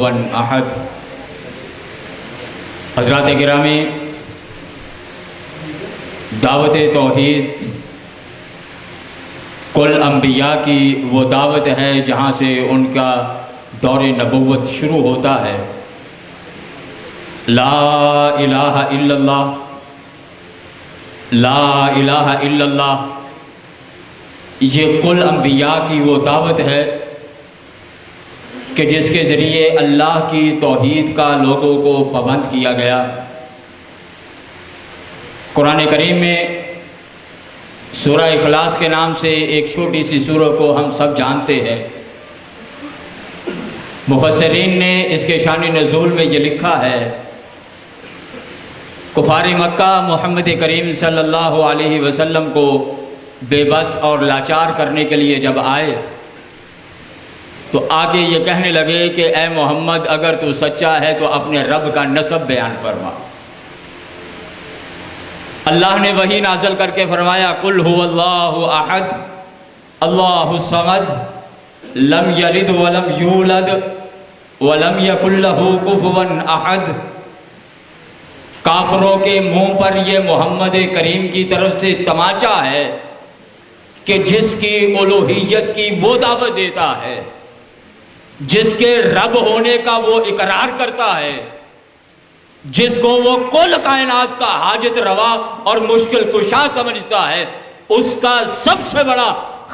کفوا احد۔ حضرات گرامی، دعوت توحید کل انبیاء کی وہ دعوت ہے جہاں سے ان کا دور نبوت شروع ہوتا ہے۔ لا الہ الا اللہ، لا الہ الا اللہ، یہ کل انبیاء کی وہ دعوت ہے کہ جس کے ذریعے اللہ کی توحید کا لوگوں کو پابند کیا گیا۔ قرآن کریم میں سورہ اخلاص کے نام سے ایک چھوٹی سی سورہ کو ہم سب جانتے ہیں۔ مفسرین نے اس کے شان نزول میں یہ لکھا ہے، کفار مکہ محمد کریم صلی اللہ علیہ وسلم کو بے بس اور لاچار کرنے کے لیے جب آئے تو آگے یہ کہنے لگے کہ اے محمد، اگر تو سچا ہے تو اپنے رب کا نسب بیان فرما۔ اللہ نے وحی نازل کر کے فرمایا، قل هو اللہ احد اللہ الصمد لم یلد ولم یولد ولم یکن لہ کفوا احد۔ کافروں کے منہ پر یہ محمد کریم کی طرف سے تماچا ہے کہ جس کی الوہیت کی وہ دعوت دیتا ہے، جس کے رب ہونے کا وہ اقرار کرتا ہے، جس کو وہ کل کائنات کا حاجت روا اور مشکل کشا سمجھتا ہے، اس کا سب سے بڑا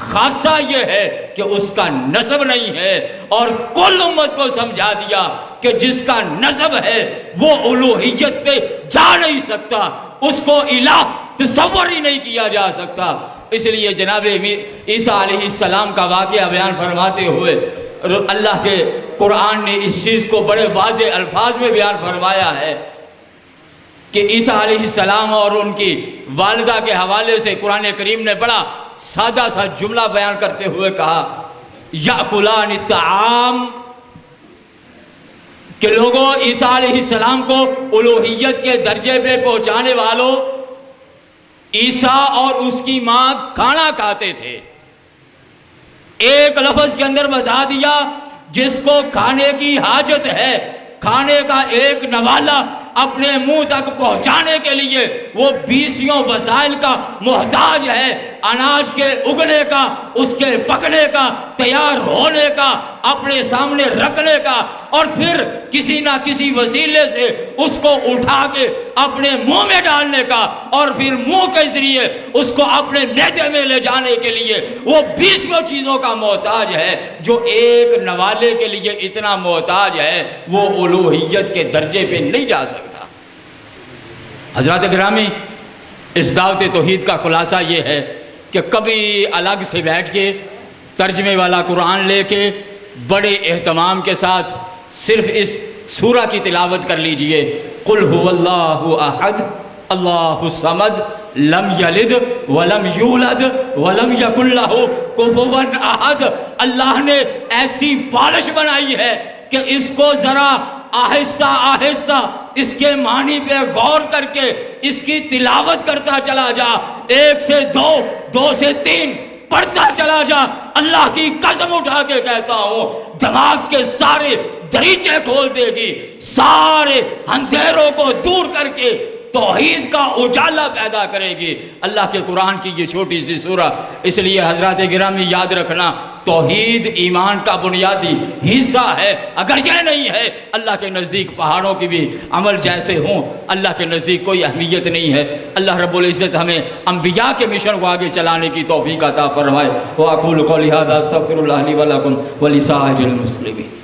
خاصہ یہ ہے کہ اس کا نسب نہیں ہے، اور کل امت کو سمجھا دیا کہ جس کا نسب ہے وہ الوہیت پہ جا نہیں سکتا، اس کو الہ تصور ہی نہیں کیا جا سکتا۔ اس لیے جناب عیسیٰ علیہ السلام کا واقعہ بیان فرماتے ہوئے اللہ کے قرآن نے اس چیز کو بڑے واضح الفاظ میں بیان فرمایا ہے کہ عیسیٰ علیہ السلام اور ان کی والدہ کے حوالے سے قرآن کریم نے بڑا سادہ سا جملہ بیان کرتے ہوئے کہا، یأکلان الطعام، کہ لوگوں عیسیٰ علیہ السلام کو الوہیت کے درجے پہ پہنچانے والوں، عیسیٰ اور اس کی ماں کھانا کھاتے تھے۔ ایک لفظ کے اندر بتا دیا، جس کو کھانے کی حاجت ہے، کھانے کا ایک نوالہ اپنے منہ تک پہنچانے کے لیے وہ 20 وسائل کا محتاج ہے، اناج کے اگنے کا، اس کے پکنے کا، تیار ہونے کا، اپنے سامنے رکھنے کا، اور پھر کسی نہ کسی وسیلے سے اس کو اٹھا کے اپنے منہ میں ڈالنے کا، اور پھر منہ کے ذریعے اس کو اپنے معدے میں لے جانے کے لیے وہ 20 چیزوں کا محتاج ہے۔ جو ایک نوالے کے لیے اتنا محتاج ہے وہ الوہیت کے درجے پہ نہیں جا سکتا۔ حضرات گرامی، اس دعوت توحید کا خلاصہ یہ ہے کہ کبھی الگ سے بیٹھ کے ترجمے والا قرآن لے کے بڑے اہتمام کے ساتھ صرف اس سورہ کی تلاوت کر لیجئے، قل هو اللہ احد اللہ الصمد لم یلد ولم یولد ولم یکن لہ کفوا احد۔ اللہ نے ایسی پالش بنائی ہے کہ اس کو ذرا آہستہ آہستہ اس کے معنی پہ غور کر کے اس کی تلاوت کرتا چلا جا، 1 سے 2، 2 سے 3 پڑھتا چلا جا۔ اللہ کی قسم اٹھا کے کہتا ہوں، دماغ کے سارے دریچے کھول دے گی، سارے اندھیروں کو دور کر کے توحید کا اجالا پیدا کرے گی اللہ کے قرآن کی یہ چھوٹی سی سورہ۔ اس لیے حضرات گرامی یاد رکھنا، توحید ایمان کا بنیادی حصہ ہے۔ اگر یہ نہیں ہے، اللہ کے نزدیک پہاڑوں کی بھی عمل جیسے ہوں، اللہ کے نزدیک کوئی اہمیت نہیں ہے۔ اللہ رب العزت ہمیں انبیاء کے مشن کو آگے چلانے کی توفیق عطا فرمائے۔ وَأَقُولُ قَوْلِي هَذَا أَسْتَغْفِرُ اللَّهَ لِي وَلَكُمْ وَلِسَائِرِ الْمُسْلِمِينَ۔